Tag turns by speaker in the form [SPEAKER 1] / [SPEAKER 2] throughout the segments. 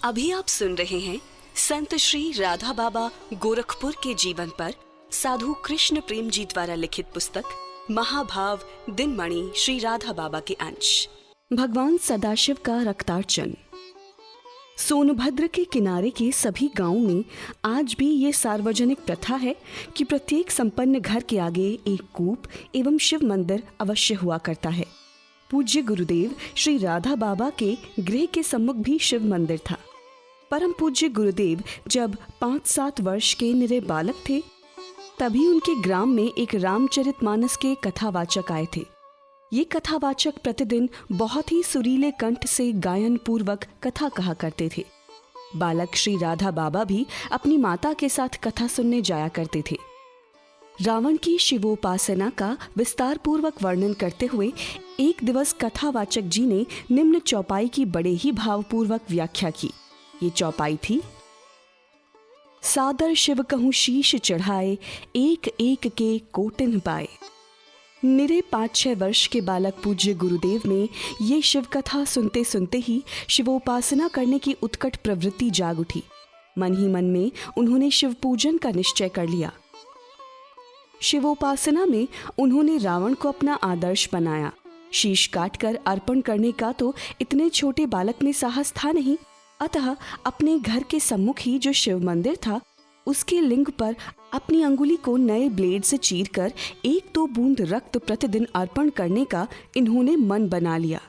[SPEAKER 1] अभी आप सुन रहे हैं संत श्री राधा बाबा गोरखपुर के जीवन पर साधु कृष्ण प्रेम जी द्वारा लिखित पुस्तक महाभाव दिनमणि श्री राधा बाबा के अंश। भगवान सदाशिव का रक्तार्चन। सोनभद्र के किनारे के सभी गांवों में आज भी ये सार्वजनिक प्रथा है कि प्रत्येक संपन्न घर के आगे एक कूप एवं शिव मंदिर अवश्य हुआ करता है। पूज्य गुरुदेव श्री राधा बाबा के गृह के सम्मुख भी शिव मंदिर था। परम पूज्य गुरुदेव जब 5-7 वर्ष के निरे बालक थे, तभी उनके ग्राम में एक रामचरितमानस के कथावाचक आए थे। ये कथावाचक प्रतिदिन बहुत ही सुरीले कंठ से गायन पूर्वक कथा कहा करते थे। बालक श्री राधा बाबा भी अपनी माता के साथ कथा सुनने जाया करते थे। रावण की शिवोपासना का विस्तार पूर्वक वर्णन करते हुए एक दिवस कथावाचक जी ने निम्न चौपाई की बड़े ही भावपूर्वक व्याख्या की। ये चौपाई थी: सादर शिव कहूँ शीश चढ़ाए, एक एक के कोटिन पाए। निरे 5-6 वर्ष के बालक पूज्य गुरुदेव में ये शिव कथा सुनते सुनते ही शिवोपासना करने की उत्कट प्रवृत्ति जाग उठी। मन ही मन में उन्होंने शिव पूजन का निश्चय कर लिया। शिवोपासना में उन्होंने रावण को अपना आदर्श बनाया। शीश काटकर अर्पण करने का तो इतने छोटे बालक में साहस था नहीं, अतः अपने घर के सम्मुख ही जो शिव मंदिर था, उसके लिंग पर अपनी अंगुली को नए ब्लेड से चीरकर 1-2 बूंद रक्त प्रतिदिन अर्पण करने का इन्होंने मन बना लिया।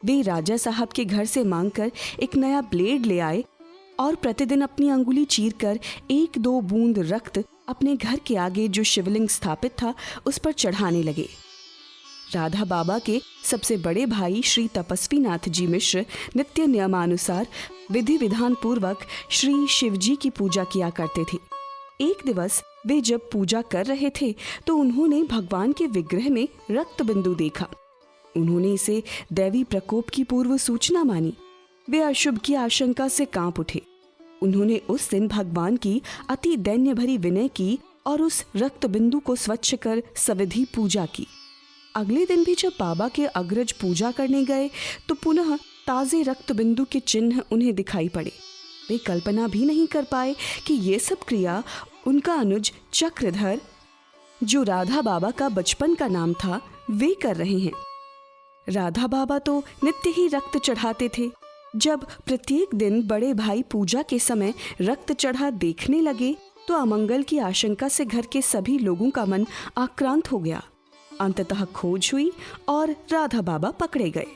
[SPEAKER 1] वे राजा साहब के घर से मांगकर एक नया ब्लेड ले आए और प्रतिदिन अपनी अंगुली चीरकर 1-2 बूंद रक्त अपने घर के आगे जो शिवलिंग स्थापित था उस पर चढ़ाने लगे। राधा बाबा के सबसे बड़े भाई श्री तपस्वी नाथ जी मिश्र नित्य नियमानुसार विधि विधान पूर्वक श्री शिव जी की पूजा किया करते थे। एक दिवस वे जब पूजा कर रहे थे तो उन्होंने भगवान के विग्रह में रक्त बिंदु देखा। उन्होंने इसे दैवी प्रकोप की पूर्व सूचना मानी। वे अशुभ की आशंका से कांप उठे। उन्होंने उस दिन भगवान की अति दैन्य भरी विनय की और उस रक्त बिंदु को स्वच्छ कर सविधि पूजा की। अगले दिन भी जब बाबा के अग्रज पूजा करने गए तो पुनः ताजे रक्त बिंदु के चिन्ह उन्हें दिखाई पड़े। वे कल्पना भी नहीं कर पाए कि ये सब क्रिया उनका अनुज चक्रधर, जो राधा बाबा का बचपन का नाम था, वे कर रहे हैं। राधा बाबा तो नित्य ही रक्त चढ़ाते थे। जब प्रत्येक दिन बड़े भाई पूजा के समय रक्त चढ़ा देखने लगे तो अमंगल की आशंका से घर के सभी लोगों का मन आक्रांत हो गया। अंततः खोज हुई और राधा बाबा पकड़े गए।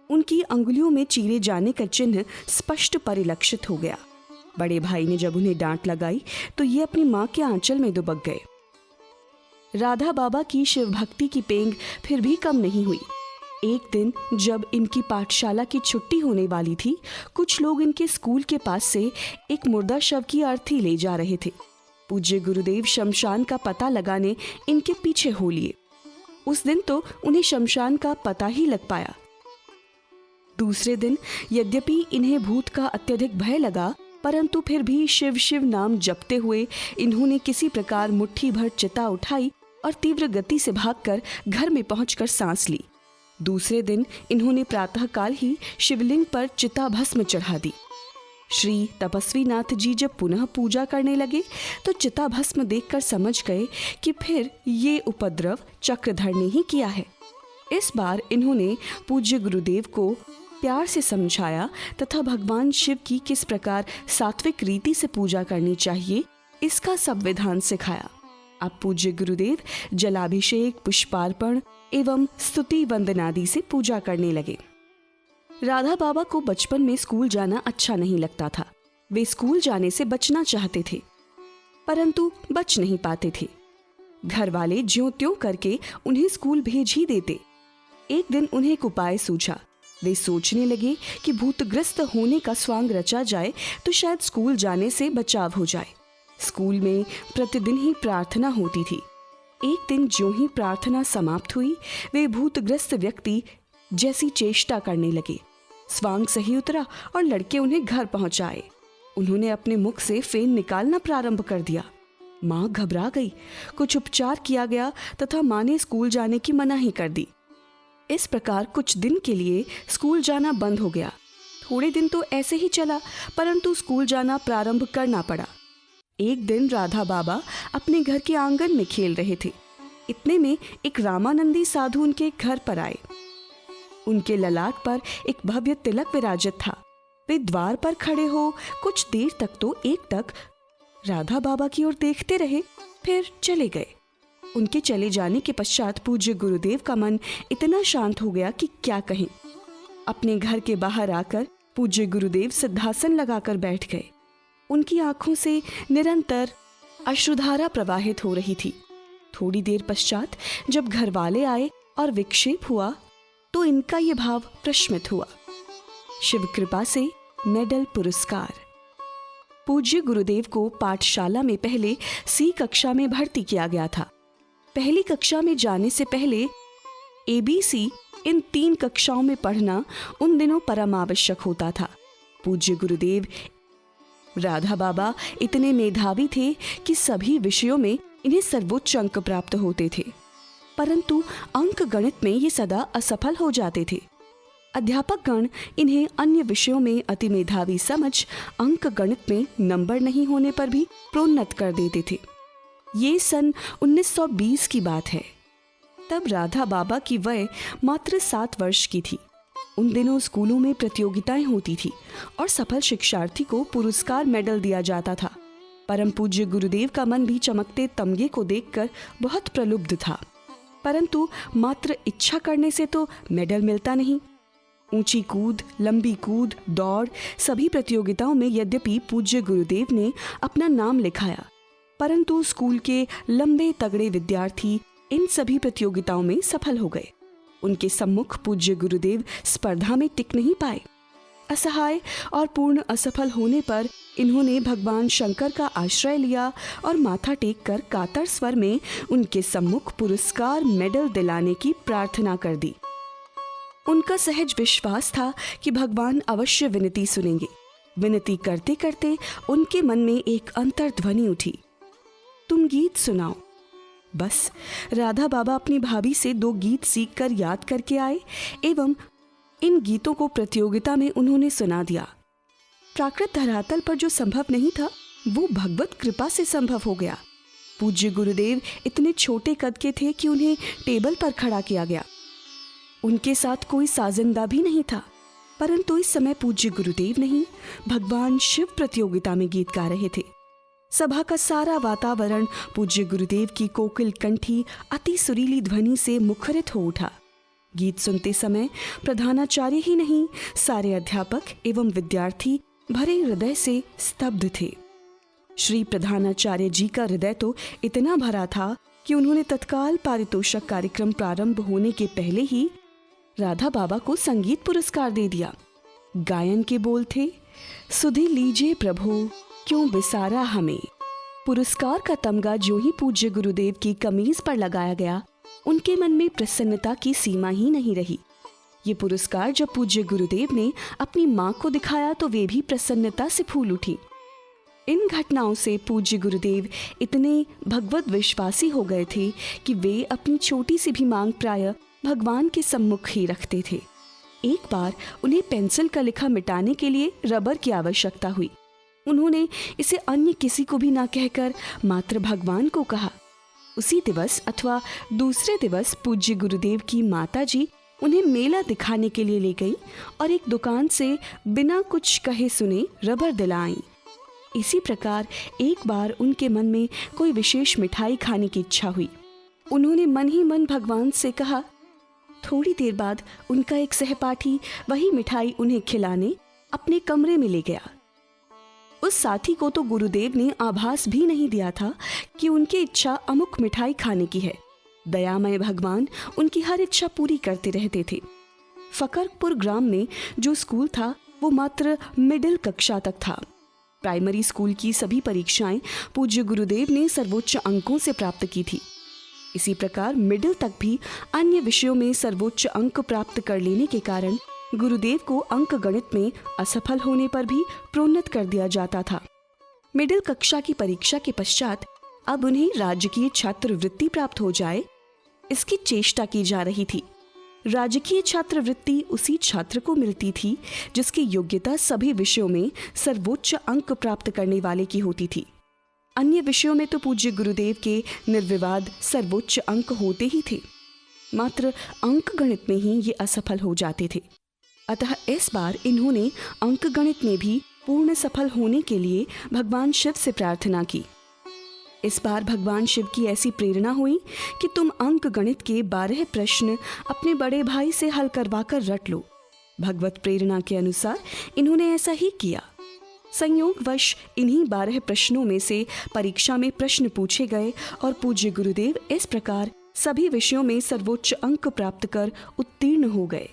[SPEAKER 1] उनकी अंगुलियों में चीरे जाने का चिन्ह स्पष्ट परिलक्षित हो गया। बड़े भाई ने जब उन्हें डांट लगाई तो ये अपनी मां के आंचल में दुबक गए। राधा बाबा की शिव भक्ति की पेंग फिर भी कम नहीं हुई। एक दिन जब इनकी पाठशाला की छुट्टी होने वाली थी, कुछ लोग इनके स्कूल के पास से एक मुर्दा शव की अर्थी ले जा रहे थे। पूज्य गुरुदेव शमशान का पता लगाने इनके पीछे हो लिए। उस दिन तो उन्हें शमशान का पता ही लग पाया। दूसरे दिन यद्यपि इन्हें भूत का अत्यधिक भय लगा, परंतु फिर भी शिव शिव नाम जपते हुए इन्होंने किसी प्रकार मुट्ठी भर चिता उठाई और तीव्र गति से भागकर घर में पहुंचकर सांस ली। दूसरे दिन इन्होंने प्रातःकाल ही शिवलिंग पर चिता भस्म चढ़ा दी। श्री तपस्वी नाथ जी जब पुनः पूजा करने लगे तो चिता भस्म देखकर समझ गए कि फिर ये उपद्रव चक्रधर ने ही किया है। इस बार इन्होंने पूज्य गुरुदेव को प्यार से समझाया तथा भगवान शिव की किस प्रकार सात्विक रीति से पूजा करनी चाहिए इसका सब विधान सिखाया। अब पूज्य गुरुदेव जलाभिषेक, पुष्पार्पण एवं स्तुति वंदनादि से पूजा करने लगे। राधा बाबा को बचपन में स्कूल जाना अच्छा नहीं लगता था। वे स्कूल जाने से बचना चाहते थे, परंतु बच नहीं पाते थे। घर वाले ज्यों त्यों करके उन्हें स्कूल भेज ही देते। एक दिन उन्हें एक उपाय सूझा। वे सोचने लगे कि भूतग्रस्त होने का स्वांग रचा जाए तो शायद स्कूल जाने से बचाव हो जाए। स्कूल में प्रतिदिन ही प्रार्थना होती थी। एक दिन ज्यों ही प्रार्थना समाप्त हुई, वे भूतग्रस्त व्यक्ति जैसी चेष्टा करने लगे। स्वांग सही उतरा और लड़के उन्हें घर पहुंचाए। उन्होंने अपने मुख से फेन निकालना प्रारंभ कर दिया। माँ घबरा गई। कुछ उपचार किया गया तथा माँ ने स्कूल जाने की मनाही कर दी। इस प्रकार कुछ दिन के लिए स्कूल जाना बंद हो गया। थोड़े दिन तो ऐसे ही चला, परंतु स्कूल जाना प्रारंभ करना पड़ा। एक दिन राधा बाबा अपने घर के आंगन में खेल रहे थे। इतने में एक रामानंदी साधु उनके घर पर आए। उनके ललाट पर एक भव्य तिलक विराजित था। वे द्वार पर खड़े हो कुछ देर तक तो एकटक राधा बाबा की ओर देखते रहे, फिर चले गए। उनके चले जाने के पश्चात पूज्य गुरुदेव का मन इतना शांत हो गया कि क्या कहें। अपने घर के बाहर आकर पूज्य गुरुदेव सिद्धासन लगाकर बैठ गए। उनकी आंखों से निरंतर अश्रुधारा प्रवाहित हो रही थी। थोड़ी देर पश्चात जब घर वाले आए और विक्षेप हुआ तो इनका ये भाव प्रश्मित हुआ। शिव कृपा से मेडल पुरस्कार। पूज्य गुरुदेव को पाठशाला में पहले सी कक्षा में भर्ती किया गया था। पहली कक्षा में जाने से पहले ABC इन 3 कक्षाओं में पढ़ना उन दिनों परम आवश्यक होता था। पूज्य गुरुदेव राधा बाबा इतने मेधावी थे कि सभी विषयों में इन्हें सर्वोच्च अंक प्राप्त होते थे, परंतु अंक गणित में ये सदा असफल हो जाते थे। अध्यापक गण इन्हें अन्य विषयों में अति मेधावी समझ अंक गणित में नंबर नहीं होने पर भी प्रोन्नत कर देते थे। ये सन 1920 की बात है। तब राधा बाबा की वय मात्र 7 वर्ष की थी। उन दिनों स्कूलों में प्रतियोगिताएं होती थी और सफल शिक्षार्थी को पुरस्कार मेडल दिया जाता था। परम पूज्य गुरुदेव का मन भी चमकते तमगे को देखकर बहुत प्रलुब्ध था, परंतु मात्र इच्छा करने से तो मेडल मिलता नहीं। ऊंची कूद, लंबी कूद, दौड़ सभी प्रतियोगिताओं में यद्यपि पूज्य गुरुदेव ने अपना नाम लिखाया, परंतु स्कूल के लंबे तगड़े विद्यार्थी इन सभी प्रतियोगिताओं में सफल हो गए। उनके सम्मुख पूज्य गुरुदेव स्पर्धा में टिक नहीं पाए। असहाय और पूर्ण असफल होने पर इन्होंने भगवान शंकर का आश्रय लिया और माथा टेक कर कातर स्वर में उनके सम्मुख पुरस्कार मेडल दिलाने की प्रार्थना कर दी। उनका सहज विश्वास था कि भगवान अवश्य विनती सुनेंगे। विनती करते करते उनके मन में एक अंतर्ध्वनि उठी, तुम गीत सुनाओ। बस राधा बाबा अपनी भाभी से 2 गीत सीखकर याद करके आए एवं इन गीतों को प्रतियोगिता में उन्होंने सुना दिया। प्राकृत धरातल पर जो संभव नहीं था वो भगवत कृपा से संभव हो गया। पूज्य गुरुदेव इतने छोटे कद के थे कि उन्हें टेबल पर खड़ा किया गया। उनके साथ कोई साजिंदा भी नहीं था, परंतु इस समय पूज्य गुरुदेव नहीं, भगवान शिव प्रतियोगिता में गीत गा रहे थे। सभा का सारा वातावरण पूज्य गुरुदेव की कोकिल कंठी अति सुरीली ध्वनि से मुखरित हो उठा। गीत सुनते समय प्रधानाचार्य ही नहीं, सारे अध्यापक एवं विद्यार्थी भरे हृदय से स्तब्ध थे। श्री प्रधानाचार्य जी का हृदय तो इतना भरा था कि उन्होंने तत्काल पारितोषिक कार्यक्रम प्रारंभ होने के पहले ही राधा बाबा को संगीत पुरस्कार दे दिया। गायन के बोल थे, सुधि लीजिए प्रभु क्यों विसारा हमें। पुरस्कार का तमगा जो ही पूज्य गुरुदेव की कमीज पर लगाया गया, उनके मन में प्रसन्नता की सीमा ही नहीं रही। ये पुरस्कार जब पूज्य गुरुदेव ने अपनी माँ को दिखाया तो वे भी प्रसन्नता से फूल उठी। इन घटनाओं से पूज्य गुरुदेव इतने भगवत विश्वासी हो गए थे कि वे अपनी छोटी सी भी मांग प्रायः भगवान के सम्मुख ही रखते थे। एक बार उन्हें पेंसिल का लिखा मिटाने के लिए रबर की आवश्यकता हुई। उन्होंने इसे अन्य किसी को भी ना कहकर मात्र भगवान को कहा। उसी दिवस अथवा दूसरे दिवस पूज्य गुरुदेव की माताजी उन्हें मेला दिखाने के लिए ले गई और एक दुकान से बिना कुछ कहे सुने रबर दिलाई। इसी प्रकार एक बार उनके मन में कोई विशेष मिठाई खाने की इच्छा हुई। उन्होंने मन ही मन भगवान से कहा। थोड़ी देर बाद उनका एक सहपाठी वही मिठाई उन्हें खिलाने अपने कमरे में ले गया। उस साथी को तो गुरुदेव ने आभास भी नहीं दिया था कि उनकी इच्छा अमुक मिठाई खाने की है। दयामय भगवान उनकी हर इच्छा पूरी करते रहते थे। फकरपुर ग्राम में जो स्कूल था वो मात्र मिडिल कक्षा तक था। प्राइमरी स्कूल की सभी परीक्षाएं पूज्य गुरुदेव ने सर्वोच्च अंकों से प्राप्त की थी। इसी प्रकार मिडिल तक भी अन्य विषयों में सर्वोच्च अंक प्राप्त कर लेने के कारण गुरुदेव को अंक गणित में असफल होने पर भी प्रोन्नत कर दिया जाता था। मिडिल कक्षा की परीक्षा के पश्चात अब उन्हें राजकीय छात्रवृत्ति प्राप्त हो जाए, इसकी चेष्टा की जा रही थी। राजकीय छात्रवृत्ति उसी छात्र को मिलती थी जिसकी योग्यता सभी विषयों में सर्वोच्च अंक प्राप्त करने वाले की होती थी। अन्य विषयों में तो पूज्य गुरुदेव के निर्विवाद सर्वोच्च अंक होते ही थे, मात्र अंक गणित में ही ये असफल हो जाते थे। अतः इस बार इन्होंने अंक गणित में भी पूर्ण सफल होने के लिए भगवान शिव से प्रार्थना की। इस बार भगवान शिव की ऐसी प्रेरणा हुई कि तुम अंक गणित के 12 प्रश्न अपने बड़े भाई से हल करवाकर रट लो। भगवत प्रेरणा के अनुसार इन्होंने ऐसा ही किया। संयोगवश इन्हीं 12 प्रश्नों में से परीक्षा में प्रश्न पूछे गए और पूज्य गुरुदेव इस प्रकार सभी विषयों में सर्वोच्च अंक प्राप्त कर उत्तीर्ण हो गए।